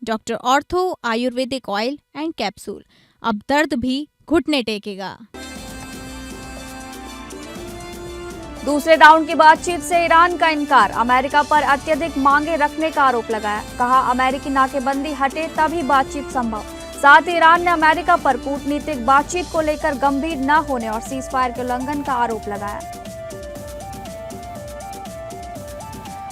Doctor ortho Ayurvedic oil and capsule, अब दर्द भी घुटने टेकेगा। दूसरे राउंड की बातचीत से ईरान का इनकार, अमेरिका पर अत्यधिक मांगे रखने का आरोप लगाया। कहा अमेरिकी नाकेबंदी हटे तभी बातचीत संभव। साथ ही ईरान ने अमेरिका पर कूटनीतिक बातचीत को लेकर गंभीर न होने और सीजफायर के उल्लंघन का आरोप लगाया।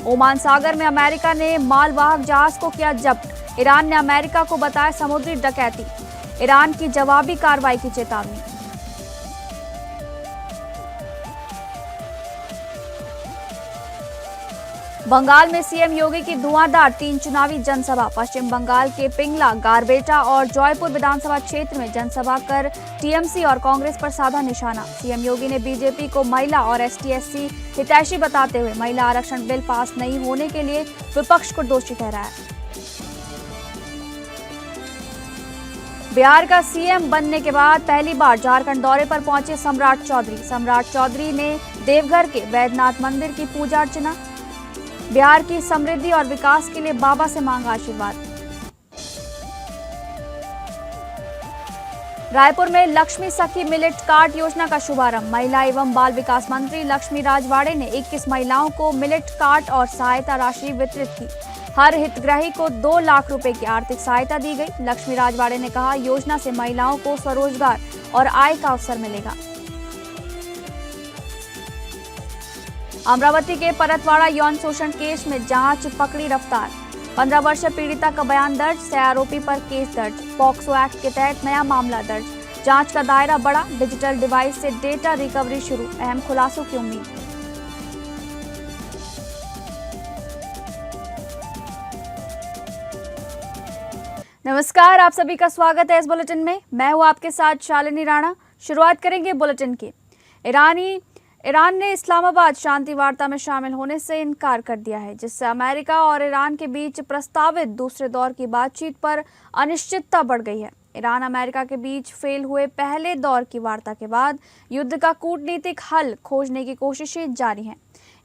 ओमान सागर में अमेरिका ने मालवाहक जहाज को किया जब्त, ईरान ने अमेरिका को बताया समुद्री डकैती। ईरान की जवाबी कार्रवाई की चेतावनी। बंगाल में सीएम योगी की धुआंधार 3 चुनावी जनसभा। पश्चिम बंगाल के पिंगला, गारबेटा और जयपुर विधानसभा क्षेत्र में जनसभा कर टीएमसी और कांग्रेस पर साधा निशाना। सीएम योगी ने बीजेपी को महिला और एसटी/एससी हितैषी बताते हुए महिला आरक्षण बिल पास नहीं होने के लिए विपक्ष को दोषी ठहराया। बिहार का सीएम बनने के बाद पहली बार झारखंड दौरे पर पहुंचे सम्राट चौधरी। सम्राट चौधरी ने देवघर के वैद्यनाथ मंदिर की पूजा अर्चना। बिहार की समृद्धि और विकास के लिए बाबा से मांगा आशीर्वाद। रायपुर में लक्ष्मी सखी मिलेट कार्ड योजना का शुभारंभ। महिला एवं बाल विकास मंत्री लक्ष्मी राजवाड़े ने 21 महिलाओं को मिलेट कार्ड और सहायता राशि वितरित की। हर हितग्राही को 2 लाख रुपए की आर्थिक सहायता दी गई। लक्ष्मी राजवाड़े ने कहा योजना से महिलाओं को स्वरोजगार और आय का अवसर मिलेगा। अमरावती के परतवाड़ा यौन शोषण केस में जांच पकड़ी रफ्तार। 15 वर्षीय पीड़िता का बयान दर्ज, 6 आरोपी पर केस दर्ज। पॉक्सो एक्ट के तहत नया मामला दर्ज। जांच का दायरा बढ़ा, डिजिटल डिवाइस से डेटा रिकवरी शुरू। अहम खुलासों की उम्मीद। नमस्कार, आप सभी का स्वागत है इस बुलेटिन में। मैं हूं आपके साथ शालिनी राणा। शुरुआत करेंगे बुलेटिन की। ईरान ने इस्लामाबाद शांति वार्ता में शामिल होने से इनकार कर दिया है, जिससे अमेरिका और ईरान के बीच प्रस्तावित दूसरे दौर की बातचीत पर अनिश्चितता बढ़ गई है। ईरान अमेरिका के बीच फेल हुए पहले दौर की वार्ता के बाद युद्ध का कूटनीतिक हल खोजने की कोशिशें जारी हैं।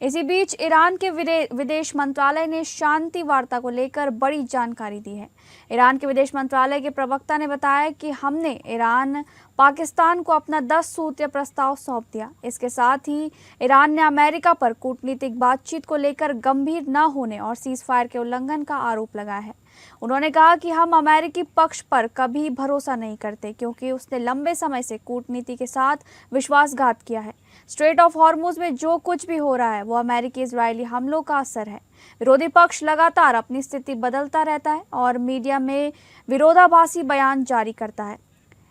इसी बीच ईरान के विदेश मंत्रालय ने शांति वार्ता को लेकर बड़ी जानकारी दी है। ईरान के विदेश मंत्रालय के प्रवक्ता ने बताया कि हमने पाकिस्तान को अपना 10 सूत्रीय प्रस्ताव सौंप दिया। इसके साथ ही ईरान ने अमेरिका पर कूटनीतिक बातचीत को लेकर गंभीर न होने और सीजफायर के उल्लंघन का आरोप लगाया है। उन्होंने कहा कि हम अमेरिकी पक्ष पर कभी भरोसा नहीं करते, क्योंकि उसने लंबे समय से कूटनीति के साथ विश्वासघात किया है। स्ट्रेट ऑफ हॉर्मुज में जो कुछ भी हो रहा है वो अमेरिकी इजरायली हमलों का असर है। विरोधी पक्ष लगातार अपनी स्थिति बदलता रहता है और मीडिया में विरोधाभासी बयान जारी करता है।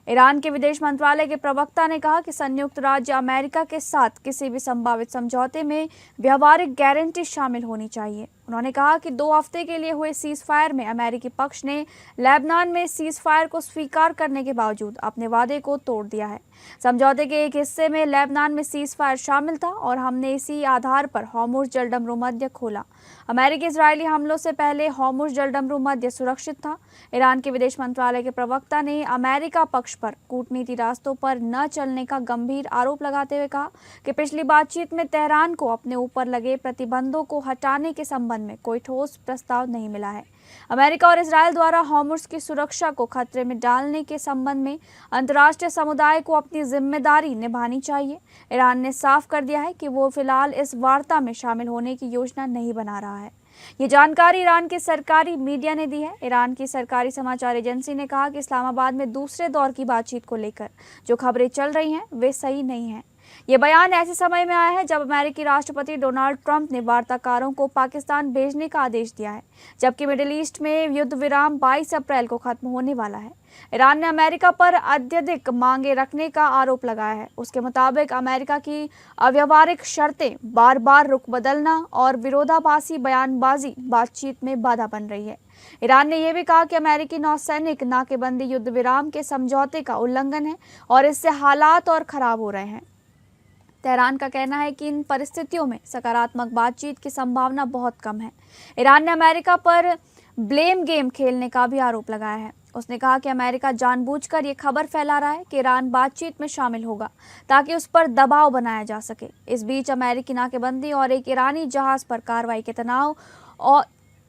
ईरान के विदेश मंत्रालय के प्रवक्ता ने कहा कि संयुक्त राज्य अमेरिका के साथ किसी भी संभावित समझौते में व्यवहारिक गारंटी शामिल होनी चाहिए। उन्होंने कहा कि 2 हफ्ते के लिए हुए सीजफायर में अमेरिकी पक्ष ने लेबनान में सीजफायर को स्वीकार करने के बावजूद अपने वादे को तोड़ दिया है। समझौते के एक हिस्से में लेबनान में सीजफायर शामिल था और हमने इसी आधार पर हॉर्मुज़ जलडमरू मध्य खोला। अमेरिकी इजरायली हमलों से पहले हॉर्मुज़ जलडमरू मध्य सुरक्षित था। ईरान के विदेश मंत्रालय के प्रवक्ता ने अमेरिका पक्ष पर कूटनीति रास्तों पर न चलने का गंभीर आरोप लगाते हुए कहा कि पिछली बातचीत में तेहरान को अपने ऊपर लगे प्रतिबंधों को हटाने के संबंध में कोई ठोस प्रस्ताव नहीं मिला है। अमेरिका और इजरायल द्वारा हॉर्मुज़ की सुरक्षा को खतरे में डालने के संबंध में अंतर्राष्ट्रीय समुदाय को अपनी जिम्मेदारी निभानी चाहिए। ईरान ने साफ कर दिया है कि वो फिलहाल इस वार्ता में शामिल होने की योजना नहीं बना रहा है। ये जानकारी ईरान के सरकारी मीडिया ने दी है। ईरान की सरकारी समाचार एजेंसी ने कहा कि इस्लामाबाद में दूसरे दौर की बातचीत को लेकर जो खबरें चल रही हैं वे सही नहीं हैं। ये बयान ऐसे समय में आया है जब अमेरिकी राष्ट्रपति डोनाल्ड ट्रंप ने वार्ताकारों को पाकिस्तान भेजने का आदेश दिया है, जबकि मिडिल ईस्ट में युद्ध विराम 22 अप्रैल को खत्म होने वाला है। ईरान ने अमेरिका पर अत्यधिक मांगे रखने का आरोप लगाया है। उसके मुताबिक अमेरिका की अव्यवहारिक शर्तें, बार बार रुख बदलना और विरोधाभासी बयानबाजी बातचीत में बाधा बन रही है। ईरान ने यह भी कहा कि अमेरिकी नौसैनिक नाकेबंदी युद्ध विराम के समझौते का उल्लंघन है और इससे हालात और खराब हो रहे हैं। तेहरान का कहना है कि इन परिस्थितियों में सकारात्मक बातचीत की संभावना बहुत कम है। ईरान ने अमेरिका पर ब्लेम गेम खेलने का भी आरोप लगाया है। उसने कहा कि अमेरिका जानबूझकर ये खबर फैला रहा है कि ईरान बातचीत में शामिल होगा ताकि उस पर दबाव बनाया जा सके। इस बीच अमेरिकी नाकेबंदी और एक ईरानी जहाज पर कार्रवाई के तनाव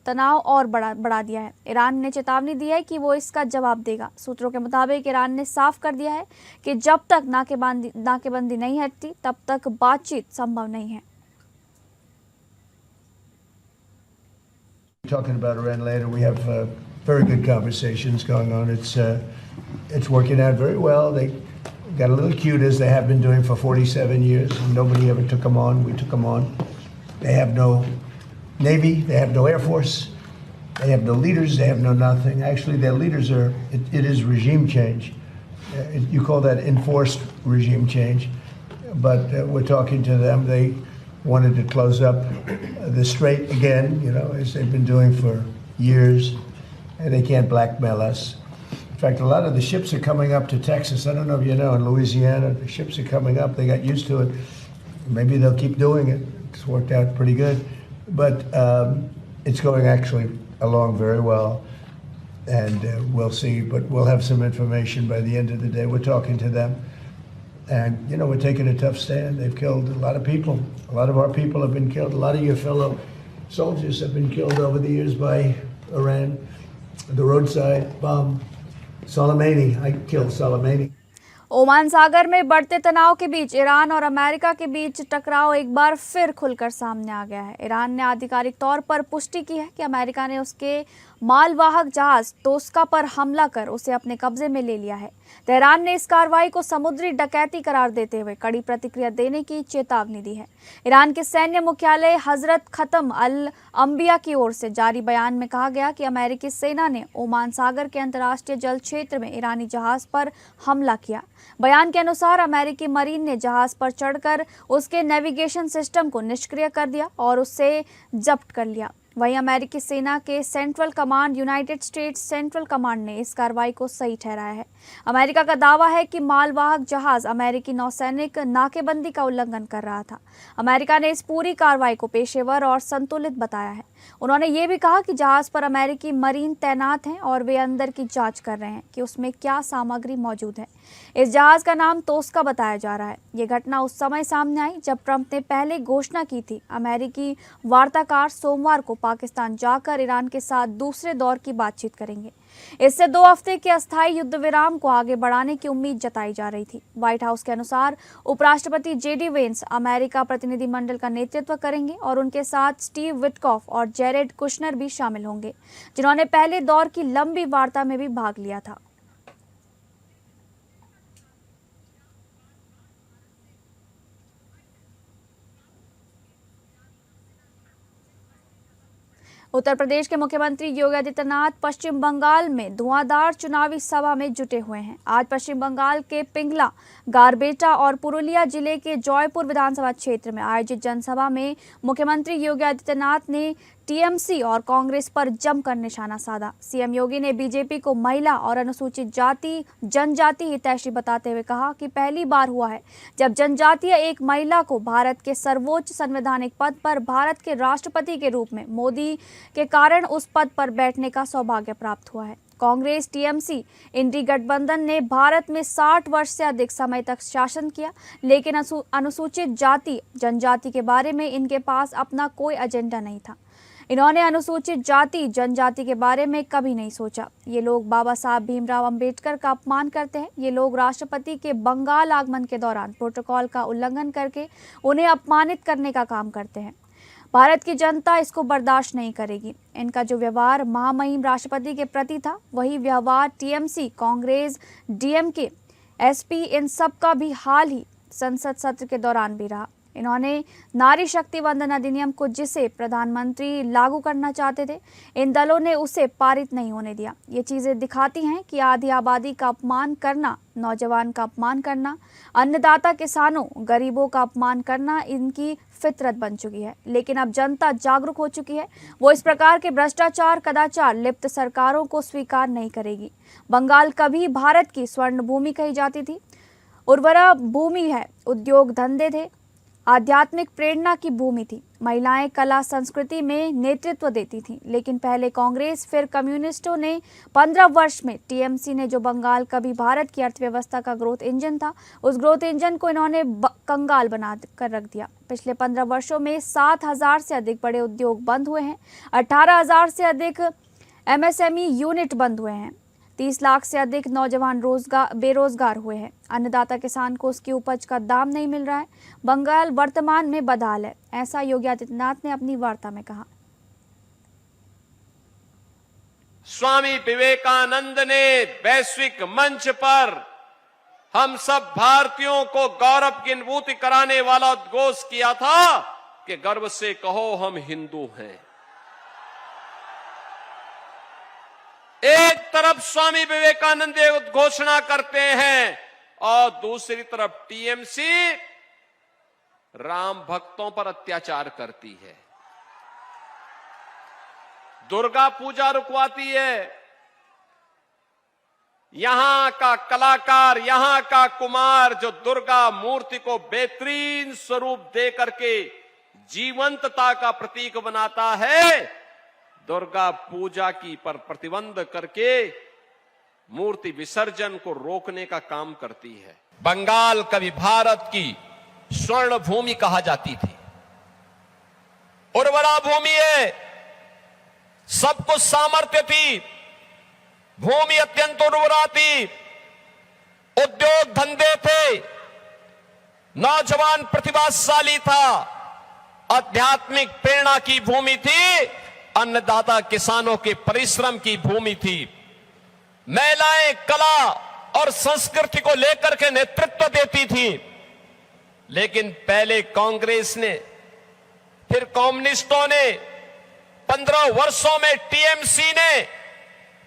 तनाव और बढ़ा दिया है। ईरान ने चेतावनी दी है कि वो इसका जवाब देगा। सूत्रों के मुताबिक ईरान ने साफ कर दिया है कि जब तक नाकेबंदी नहीं हटती तब तक बातचीत संभव नहीं है। Talking about Iran later, we have very good conversations going on. It's working out very well. They got a little cute, as they have been doing for 47 years. Nobody ever took them on. We took them on. They have no Navy. They have no Air Force. They have no leaders. They have no nothing. Actually, their leaders are, it is regime change. You call that enforced regime change. But we're talking to them. They wanted to close up the strait again, as they've been doing for years, and they can't blackmail us. In fact, a lot of the ships are coming up to Texas. I don't know if you know, in Louisiana, the ships are coming up. They got used to it. Maybe they'll keep doing it. It's worked out pretty good. But it's going actually along very well, and we'll see. But we'll have some information by the end of the day. We're talking to them. And, we're taking a tough stand. They've killed a lot of people. A lot of our people have been killed. A lot of your fellow soldiers have been killed over the years by Iran. The roadside bomb. Soleimani, I killed Soleimani. Oman सागर में बढ़ते तनाव के बीच Iran और America के बीच टकराव एक बार फिर खुलकर सामने आ गया है। ईरान ने आधिकारिक तौर पर पुष्टि की है कि अमेरिका ने उसके मालवाहक जहाज तोस्का पर हमला कर उसे अपने कब्जे में ले लिया है। तेहरान ने इस कार्रवाई को समुद्री डकैती करार देते हुए कड़ी प्रतिक्रिया देने की चेतावनी दी है। ईरान के सैन्य मुख्यालय हजरत खत्म अल अंबिया की ओर से जारी बयान में कहा गया कि अमेरिकी सेना ने ओमान सागर के अंतर्राष्ट्रीय जल क्षेत्र में ईरानी जहाज पर हमला किया। बयान के अनुसार अमेरिकी मरीन ने जहाज पर चढ़कर उसके नेविगेशन सिस्टम को निष्क्रिय कर दिया और उसे जब्त कर लिया। वहीं अमेरिकी सेना के central command United states central command ने इस कार्रवाई को सही ठहराया है। अमेरिका का दावा है कि मालवाहक जहाज अमेरिकी नौसैनिक नाकेबंदी का उल्लंघन कर रहा था। अमेरिका ने इस पूरी कार्रवाई को पेशेवर और संतुलित बताया है। उन्होंने ये भी कहा कि जहाज पर अमेरिकी मरीन तैनात हैं और वे अंदर की जांच कर रहे हैं कि उसमें क्या सामग्री मौजूद है। इस जहाज का नाम तोस्का बताया जा रहा है। ये घटना उस समय सामने आई जब ट्रंप ने पहले घोषणा की थी अमेरिकी वार्ताकार सोमवार को पाकिस्तान जाकर ईरान के साथ दूसरे दौर की बातचीत करेंगे। इससे 2 हफ्ते के अस्थायी युद्ध विराम को आगे बढ़ाने की उम्मीद जताई जा रही थी। व्हाइट हाउस के अनुसार उपराष्ट्रपति जेडी वेंस अमेरिका प्रतिनिधिमंडल का नेतृत्व करेंगे और उनके साथ स्टीव विटकॉफ और जेरेड कुशनर भी शामिल होंगे, जिन्होंने पहले दौर की लंबी वार्ता में भी भाग लिया था। उत्तर प्रदेश के मुख्यमंत्री योगी आदित्यनाथ पश्चिम बंगाल में धुआंधार चुनावी सभा में जुटे हुए हैं। आज पश्चिम बंगाल के पिंगला, गारबेटा और पुरुलिया जिले के जयपुर विधानसभा क्षेत्र में आयोजित जनसभा में मुख्यमंत्री योगी आदित्यनाथ ने टीएमसी और कांग्रेस पर जमकर निशाना साधा। सीएम योगी ने बीजेपी को महिला और अनुसूचित जाति जनजाति हितैषी बताते हुए कहा कि पहली बार हुआ है जब जनजातीय एक महिला को भारत के सर्वोच्च संवैधानिक पद पर भारत के राष्ट्रपति के रूप में मोदी के कारण उस पद पर बैठने का सौभाग्य प्राप्त हुआ है। कांग्रेस टीएमसी इंडी गठबंधन ने भारत में 60 वर्ष से अधिक समय तक शासन किया, लेकिन अनुसूचित जाति जनजाति के बारे में इनके पास अपना कोई एजेंडा नहीं था। इन्होंने अनुसूचित जाति जनजाति के बारे में कभी नहीं सोचा। ये लोग बाबा साहब भीमराव अंबेडकर का अपमान करते हैं। ये लोग राष्ट्रपति के बंगाल आगमन के दौरान प्रोटोकॉल का उल्लंघन करके उन्हें अपमानित करने का काम करते हैं। भारत की जनता इसको बर्दाश्त नहीं करेगी। इनका जो व्यवहार महामहिम राष्ट्रपति के प्रति था, वही व्यवहार टीएमसी, कांग्रेस, डीएमके, एसपी इन सब का भी हाल ही संसद सत्र के दौरान भी रहा। इन्होंने नारी शक्ति वंदन अधिनियम को, जिसे प्रधानमंत्री लागू करना चाहते थे, इन दलों ने उसे पारित नहीं होने दिया। ये चीज़ें दिखाती हैं कि आधी आबादी का अपमान करना, नौजवान का अपमान करना, अन्नदाता किसानों, गरीबों का अपमान करना इनकी फितरत बन चुकी है। लेकिन अब जनता जागरूक हो चुकी है। वो इस प्रकार के भ्रष्टाचार, कदाचार लिप्त सरकारों को स्वीकार नहीं करेगी। बंगाल कभी भारत की स्वर्ण भूमि कही जाती थी। उर्वरा भूमि है, उद्योग धंधे थे, आध्यात्मिक प्रेरणा की भूमि थी। महिलाएं कला संस्कृति में नेतृत्व देती थीं, लेकिन पहले कांग्रेस फिर कम्युनिस्टों ने 15 वर्ष में टीएमसी ने जो बंगाल कभी भारत की अर्थव्यवस्था का ग्रोथ इंजन था, उस ग्रोथ इंजन को इन्होंने कंगाल बना कर रख दिया। पिछले 15 वर्षों में 7,000 से अधिक बड़े उद्योग बंद हुए हैं, 18,000 से अधिक एमएसएमई यूनिट बंद हुए हैं, 30 लाख से अधिक नौजवान बेरोजगार हुए हैं। अन्नदाता किसान को उसकी उपज का दाम नहीं मिल रहा है। बंगाल वर्तमान में बदहाल है, ऐसा योगी आदित्यनाथ ने अपनी वार्ता में कहा। स्वामी विवेकानंद ने वैश्विक मंच पर हम सब भारतीयों को गौरव की अनुभूति कराने वाला उद्घोष किया था कि गर्व से कहो हम हिंदू हैं। एक तरफ स्वामी विवेकानंद उद्घोषणा करते हैं और दूसरी तरफ टीएमसी राम भक्तों पर अत्याचार करती है, दुर्गा पूजा रुकवाती है। यहां का कलाकार, यहां का कुमार जो दुर्गा मूर्ति को बेहतरीन स्वरूप दे करके जीवंतता का प्रतीक बनाता है, दुर्गा पूजा की पर प्रतिबंध करके मूर्ति विसर्जन को रोकने का काम करती है। बंगाल कभी भारत की स्वर्ण भूमि कहा जाती थी, उर्वरा भूमि है, सब कुछ सामर्थ्य थी, भूमि अत्यंत उर्वरा थी, उद्योग धंधे थे, नौजवान प्रतिभाशाली था, आध्यात्मिक प्रेरणा की भूमि थी, अन्नदाता किसानों के परिश्रम की भूमि थी। महिलाएं कला और संस्कृति को लेकर के नेतृत्व देती थी, लेकिन पहले कांग्रेस ने फिर कम्युनिस्टों ने 15 वर्षों में टीएमसी ने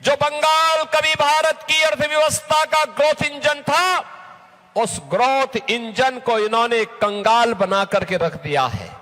जो बंगाल कभी भारत की अर्थव्यवस्था का ग्रोथ इंजन था, उस ग्रोथ इंजन को इन्होंने कंगाल बना करके रख दिया है।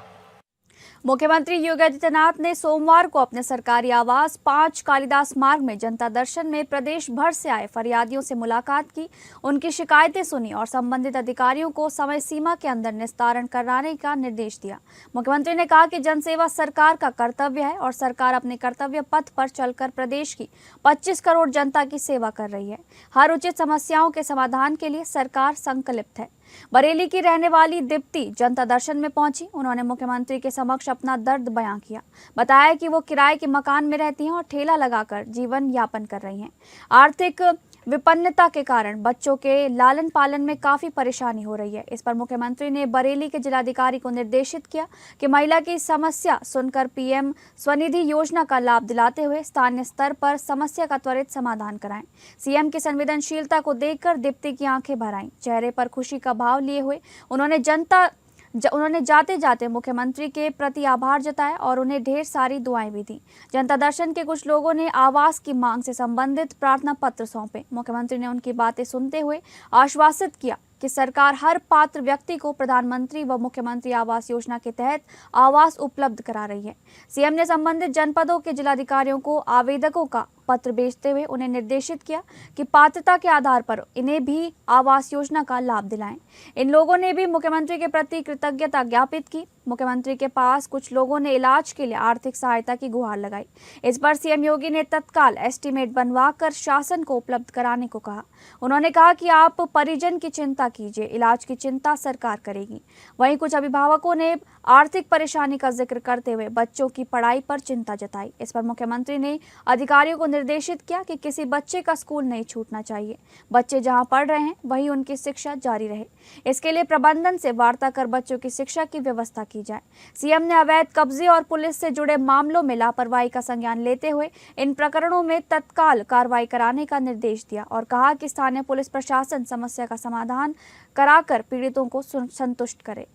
मुख्यमंत्री योगी आदित्यनाथ ने सोमवार को अपने सरकारी आवास 5 कालिदास मार्ग में जनता दर्शन में प्रदेश भर से आए फरियादियों से मुलाकात की, उनकी शिकायतें सुनी और संबंधित अधिकारियों को समय सीमा के अंदर निस्तारण कराने का निर्देश दिया। मुख्यमंत्री ने कहा कि जनसेवा सरकार का कर्तव्य है और सरकार अपने कर्तव्य पथ पर चलकर प्रदेश की 25 करोड़ जनता की सेवा कर रही है। हर उचित समस्याओं के समाधान के लिए सरकार संकल्पित है। बरेली की रहने वाली दीप्ति जनता दर्शन में पहुंची। उन्होंने मुख्यमंत्री के समक्ष अपना दर्द बयां किया। बताया कि वो किराए के मकान में रहती हैं और ठेला लगाकर जीवन यापन कर रही हैं। आर्थिक विपन्नता के कारण बच्चों के लालन पालन में काफी परेशानी हो रही है। इस पर मुख्यमंत्री ने बरेली के जिलाधिकारी को निर्देशित किया कि महिला की समस्या सुनकर पीएम स्वनिधि योजना का लाभ दिलाते हुए स्थानीय स्तर पर समस्या का त्वरित समाधान कराएं। सीएम की संवेदनशीलता को देखकर दीप्ति की आंखें भर आईं। चेहरे पर खुशी का भाव लिए हुए उन्होंने जाते जाते मुख्यमंत्री के प्रति आभार जताया और उन्हें ढेर सारी दुआएं भी दी। जनता दर्शन के कुछ लोगों ने आवास की मांग से संबंधित प्रार्थना पत्र सौंपे। मुख्यमंत्री ने उनकी बातें सुनते हुए आश्वासित किया कि सरकार हर पात्र व्यक्ति को प्रधानमंत्री व मुख्यमंत्री आवास योजना के तहत आवास उपलब्ध करा रही है। सीएम ने संबंधित जनपदों के जिलाधिकारियों को आवेदकों का पत्र भेजते हुए उन्हें निर्देशित किया कि पात्रता के आधार पर इन्हें भी आवास योजना का लाभ दिलाएं। इन लोगों ने भी मुख्यमंत्री के प्रति कृतज्ञता ज्ञापित की। मुख्यमंत्री के पास कुछ लोगों ने इलाज के लिए आर्थिक सहायता की गुहार लगाई। इस पर सीएम योगी ने तत्काल एस्टीमेट बनवाकर शासन को उपलब्ध कराने को कहा। उन्होंने कहा कि आप परिजन की चिंता कीजिए, इलाज की चिंता सरकार करेगी। वहीं कुछ अभिभावकों ने आर्थिक परेशानी का जिक्र करते हुए बच्चों की पढ़ाई पर चिंता जताई। इस पर मुख्यमंत्री ने अधिकारियों को निर्देशित किया कि किसी बच्चे का स्कूल नहीं छूटना चाहिए। बच्चे जहां पढ़ रहे हैं वहीं उनकी शिक्षा जारी रहे। इसके लिए प्रबंधन से वार्ता कर बच्चों की शिक्षा की व्यवस्था की जाए। सीएम ने अवैध कब्जे और पुलिस से जुड़े मामलों में लापरवाही का संज्ञान लेते हुए इन प्रकरणों में तत्काल कार्रवाई कराने का निर्देश दिया और कहा कि स्थानीय पुलिस प्रशासन समस्या का समाधान कराकर पीड़ितों को संतुष्ट करे।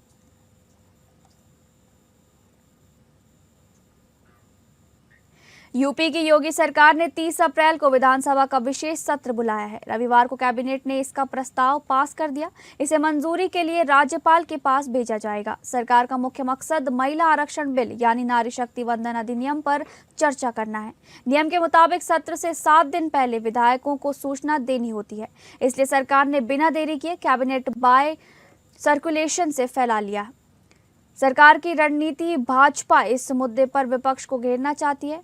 यूपी की योगी सरकार ने 30 अप्रैल को विधानसभा का विशेष सत्र बुलाया है। रविवार को कैबिनेट ने इसका प्रस्ताव पास कर दिया। इसे मंजूरी के लिए राज्यपाल के पास भेजा जाएगा। सरकार का मुख्य मकसद महिला आरक्षण बिल यानी नारी शक्ति वंदन अधिनियम पर चर्चा करना है। नियम के मुताबिक सत्र से 7 दिन पहले विधायकों को सूचना देनी होती है, इसलिए सरकार ने बिना देरी किए कैबिनेट बाय सर्कुलेशन से फैला लिया। सरकार की रणनीति भाजपा इस मुद्दे पर विपक्ष को घेरना चाहती है।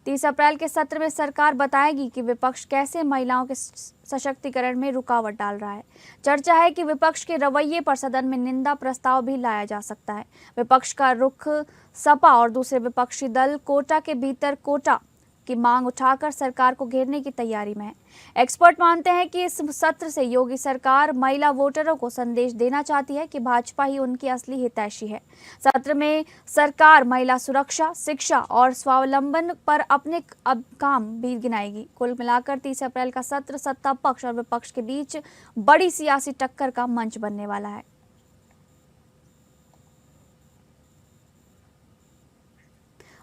30 अप्रैल के सत्र में सरकार बताएगी कि विपक्ष कैसे महिलाओं के सशक्तिकरण में रुकावट डाल रहा है। चर्चा है कि विपक्ष के रवैये पर सदन में निंदा प्रस्ताव भी लाया जा सकता है। विपक्ष का रुख सपा और दूसरे विपक्षी दल कोटा के भीतर कोटा की मांग उठाकर सरकार को घेरने की तैयारी में है। एक्सपर्ट मानते हैं कि इस सत्र से योगी सरकार महिला वोटरों को संदेश देना चाहती है कि भाजपा ही उनकी असली हितैषी है। सत्र में सरकार महिला सुरक्षा, शिक्षा और स्वावलंबन पर अपने काम भी गिनाएगी। कुल मिलाकर 30 अप्रैल का सत्र सत्ता पक्ष और विपक्ष के बीच बड़ी सियासी टक्कर का मंच बनने वाला है।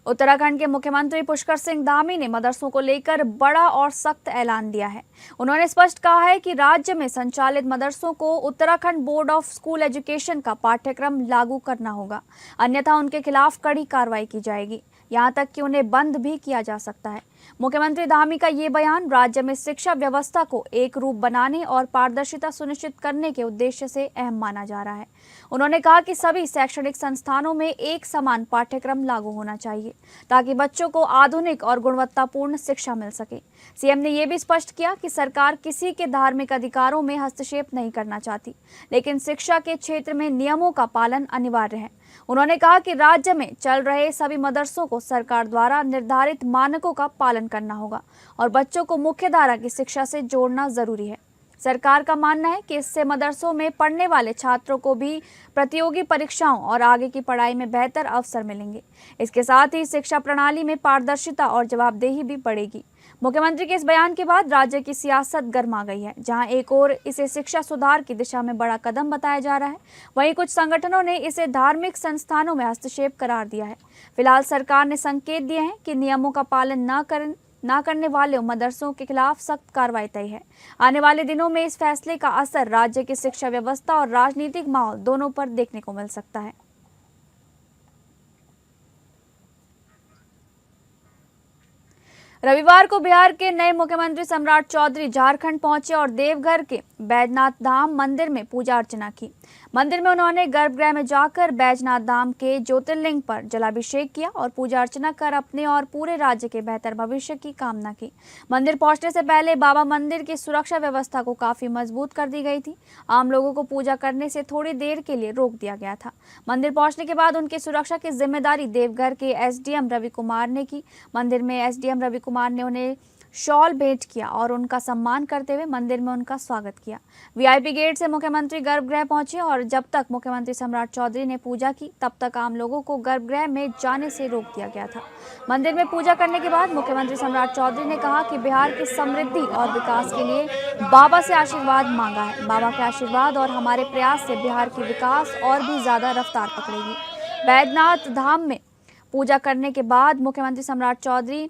उत्तराखंड के मुख्यमंत्री पुष्कर सिंह धामी ने मदरसों को लेकर बड़ा और सख्त ऐलान दिया है। उन्होंने स्पष्ट कहा है कि राज्य में संचालित मदरसों को Uttarakhand board of school education का पाठ्यक्रम लागू करना होगा, अन्यथा उनके खिलाफ कड़ी कार्रवाई की जाएगी, यहां तक कि उन्हें बंद भी किया जा सकता है। मुख्यमंत्री धामी का ये बयान राज्य में शिक्षा व्यवस्था को एक रूप बनाने और पारदर्शिता सुनिश्चित करने के उद्देश्य से अहम माना जा रहा है। उन्होंने कहा कि सभी शैक्षणिक संस्थानों में एक समान पाठ्यक्रम लागू होना चाहिए ताकि बच्चों को आधुनिक और गुणवत्तापूर्ण शिक्षा मिल सके। सीएम ने यह भी स्पष्ट किया कि सरकार किसी के धार्मिक अधिकारों में हस्तक्षेप नहीं करना चाहती, लेकिन शिक्षा के क्षेत्र में नियमों का पालन अनिवार्य है। उन्होंने कहा कि राज्य में चल रहे सभी मदरसों को सरकार द्वारा निर्धारित मानकों का पालन करना होगा और बच्चों को मुख्यधारा की शिक्षा से जोड़ना जरूरी है। सरकार का मानना है कि इससे मदरसों में पढ़ने वाले छात्रों को भी प्रतियोगी परीक्षाओं और आगे की पढ़ाई में बेहतर अवसर मिलेंगे। इसके साथ ही शिक्षा प्रणाली में पारदर्शिता और जवाबदेही भी बढ़ेगी। मुख्यमंत्री के इस बयान के बाद राज्य की सियासत गर्मा गई है। जहां एक ओर इसे शिक्षा सुधार की दिशा में बड़ा कदम बताया जा रहा है, वहीं कुछ संगठनों ने इसे धार्मिक संस्थानों में हस्तक्षेप करार दिया है। फिलहाल सरकार ने संकेत दिए हैं कि नियमों का पालन न करने वाले मदरसों के खिलाफ सख्त कार्रवाई तय है। आने वाले दिनों में इस फैसले का असर राज्य की शिक्षा व्यवस्था और राजनीतिक माहौल दोनों पर देखने को मिल सकता है। रविवार को बिहार के नए मुख्यमंत्री सम्राट चौधरी झारखंड पहुंचे और देवघर के बैजनाथ धाम मंदिर में पूजा अर्चना की। मंदिर में उन्होंने गर्भगृह में जाकर बैजनाथ धाम के ज्योतिर्लिंग पर जलाभिषेक किया और पूजा अर्चना कर अपने और पूरे राज्य के बेहतर भविष्य की कामना की। मंदिर पहुंचने से पहले बाबा मंदिर की सुरक्षा व्यवस्था को काफी मजबूत कर दी गई थी। आम लोगों को पूजा करने से थोड़ी देर के लिए रोक दिया गया था। मंदिर पहुंचने के बाद उनकी सुरक्षा की जिम्मेदारी देवघर के एसडीएम रवि कुमार ने की। मंदिर में एसडीएम रवि कुमार ने उन्हें शॉल भेंट किया और उनका सम्मान करते हुए मंदिर में उनका स्वागत किया। वीआईपी गेट से मुख्यमंत्री गर्भगृह पहुंचे और जब तक मुख्यमंत्री सम्राट चौधरी ने पूजा की, तब तक आम लोगों को गर्भगृह में जाने से रोक दिया गया था। मंदिर में पूजा करने के बाद मुख्यमंत्री सम्राट चौधरी ने कहा कि बिहार की समृद्धि और विकास के लिए बाबा से आशीर्वाद मांगा है। बाबा के आशीर्वाद और हमारे प्रयास से बिहार की विकास और भी ज्यादा रफ्तार पकड़ेगी। बैजनाथ धाम में पूजा करने के बाद मुख्यमंत्री सम्राट चौधरी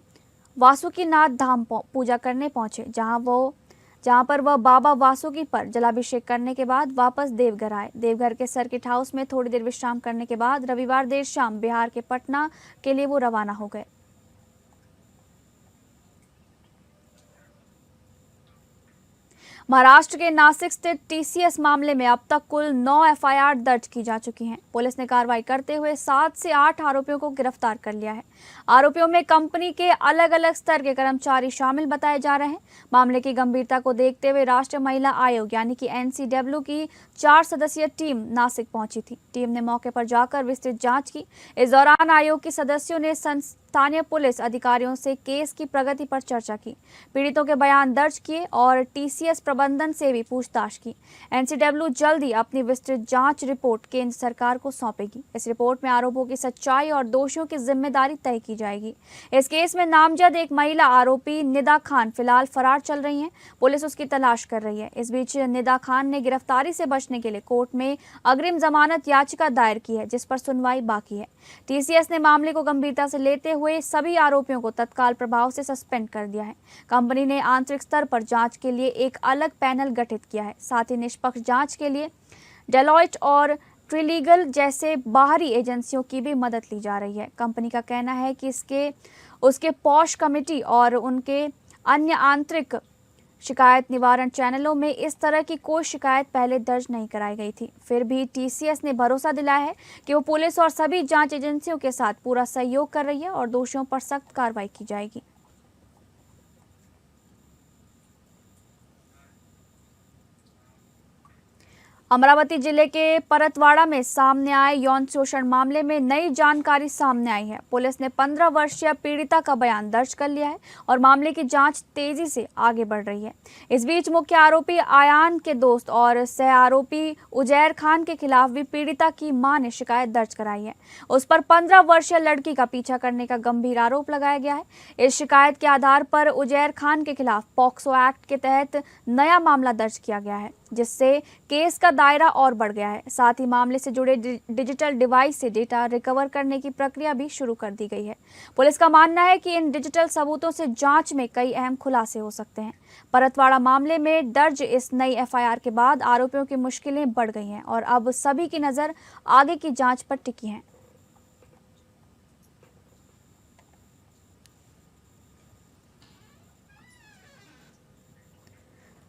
वासुकीनाथ धाम पूजा करने पहुंचे, जहां पर वह बाबा वासुकी पर जलाभिषेक करने के बाद वापस देवघर आए। देवघर के सर्किट हाउस में थोड़ी देर विश्राम करने के बाद रविवार देर शाम बिहार के पटना के लिए वो रवाना हो गए। महाराष्ट्र के नासिक स्थित टीसीएस मामले में अब तक कुल 9 एफआईआर दर्ज की जा चुकी हैं। पुलिस ने कार्रवाई करते हुए 7 से 8 आरोपियों को गिरफ्तार कर लिया है। आरोपियों में कंपनी के अलग अलग स्तर के कर्मचारी शामिल बताए जा रहे हैं। मामले की गंभीरता को देखते हुए राष्ट्रीय महिला आयोग यानी कि एनसीडब्ल्यू की 4 सदस्यीय टीम नासिक पहुंची थी। टीम ने मौके पर जाकर विस्तृत जांच की। इस दौरान आयोग के सदस्यों ने स्थानीय पुलिस अधिकारियों से केस की प्रगति पर चर्चा की, पीड़ितों के बयान दर्ज किए और टीसीएस प्रबंधन से भी पूछताछ की। एनसीडब्ल्यू जल्द ही अपनी विस्तृत जांच रिपोर्ट केंद्र सरकार को सौंपेगी। इस रिपोर्ट में आरोपों की सच्चाई और दोषियों की जिम्मेदारी तय की जाएगी। इस केस में नामजद एक महिला आरोपी निदा खान फिलहाल फरार चल रही हैं। पुलिस उसकी तलाश कर रही है। इस बीच निदा खान ने गिरफ्तारी से बचने के लिए कोर्ट में अग्रिम जमानत याचिका दायर की है, जिस पर सुनवाई बाकी है। टीसीएस ने मामले को गंभीरता से लेते हुए सभी आरोपियों को तत्काल प्रभाव से सस्पेंड कर दिया है। कंपनी ने आंतरिक स्तर पर जांच के लिए एक अलग पैनल गठित किया है। साथ ही निष्पक्ष जांच के लिए डेलॉयट और ट्रिलीगल जैसे बाहरी एजेंसियों की भी मदद ली जा रही है। कंपनी का कहना है कि उसके पॉश कमेटी और उनके अन्य आंतरिक शिकायत निवारण चैनलों में इस तरह की कोई शिकायत पहले दर्ज नहीं कराई गई थी। फिर भी टीसीएस ने भरोसा दिलाया है कि वो पुलिस और सभी जांच एजेंसियों के साथ पूरा सहयोग कर रही है और दोषियों पर सख्त कार्रवाई की जाएगी। अमरावती जिले के परतवाड़ा में सामने आए यौन शोषण मामले में नई जानकारी सामने आई है। पुलिस ने 15 वर्षीय पीड़िता का बयान दर्ज कर लिया है और मामले की जांच तेजी से आगे बढ़ रही है। इस बीच मुख्य आरोपी आयान के दोस्त और सह आरोपी उजैर खान के खिलाफ भी पीड़िता की मां ने शिकायत दर्ज कराई है। उस पर 15 वर्षीय लड़की का पीछा करने का गंभीर आरोप लगाया गया है। इस शिकायत के आधार पर उजैर खान के खिलाफ पॉक्सो एक्ट के तहत नया मामला दर्ज किया गया है, जिससे केस का दायरा और बढ़ गया है। साथ ही मामले से जुड़े डिजिटल डिवाइस से डेटा रिकवर करने की प्रक्रिया भी शुरू कर दी गई है। पुलिस का मानना है कि इन डिजिटल सबूतों से जांच में कई अहम खुलासे हो सकते हैं। परतवाड़ा मामले में दर्ज इस नई एफआईआर के बाद आरोपियों की मुश्किलें बढ़ गई हैं और अब सभी की नजर आगे की जांच पर टिकी है।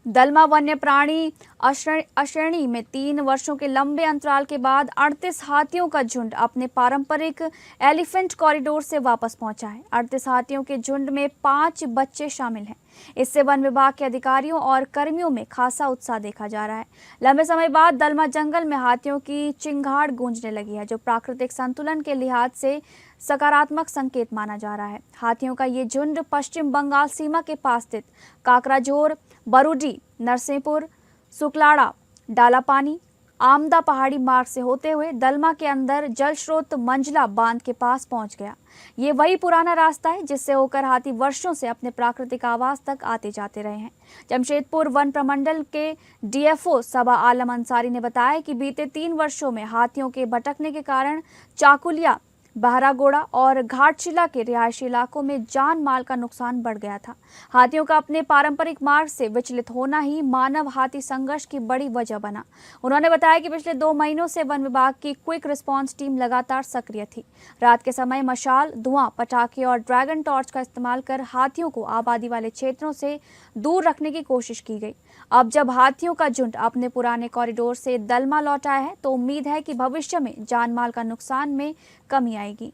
दलमा वन्य प्राणी अश्रेणी में 3 वर्षों के लंबे अंतराल के बाद 38 हाथियों का झुंड अपने पारंपरिक एलिफेंट कॉरिडोर से वापस पहुंचा है। 38 हाथियों के झुंड में 5 बच्चे शामिल हैं। इससे वन विभाग के अधिकारियों और कर्मियों में खासा उत्साह देखा जा रहा है। लंबे समय बाद दलमा जंगल में हाथियों की चिंगाड़ गूंजने लगी है, जो प्राकृतिक संतुलन के लिहाज से सकारात्मक संकेत माना जा रहा है। हाथियों का ये झुंड पश्चिम बंगाल सीमा के पास स्थित काकराझोर, बरूडी, नरसिंहपुर, सुकलाड़ा, डालापानी, आमदा पहाड़ी मार्ग से होते हुए दलमा के अंदर जल स्रोत मंझला बांध के पास पहुंच गया। ये वही पुराना रास्ता है जिससे होकर हाथी वर्षों से अपने प्राकृतिक आवास तक आते जाते रहे हैं। जमशेदपुर वन प्रमंडल के डीएफओ सबा आलम अंसारी ने बताया कि बीते 3 वर्षों में हाथियों के भटकने के कारण चाकुलिया, बहरागोड़ा और घाटशिला के रिहायशी इलाकों में जान माल का नुकसान बढ़ गया था। हाथियों का अपने पारंपरिक मार्ग से विचलित होना ही मानव हाथी संघर्ष की बड़ी वजह बना। उन्होंने बताया कि पिछले 2 महीनों से वन विभाग की क्विक रिस्पांस टीम लगातार सक्रिय थी। रात के समय मशाल, धुआं, पटाखे और ड्रैगन टॉर्च का इस्तेमाल कर हाथियों को आबादी वाले क्षेत्रों से दूर रखने की कोशिश की गई। अब जब हाथियों का झुंड अपने पुराने कॉरिडोर से दलमा लौट आया है तो उम्मीद है कि भविष्य में जानमाल का नुकसान में कमी आएगी।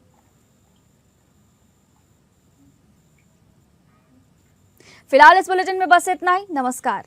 फिलहाल इस बुलेटिन में बस इतना ही। नमस्कार।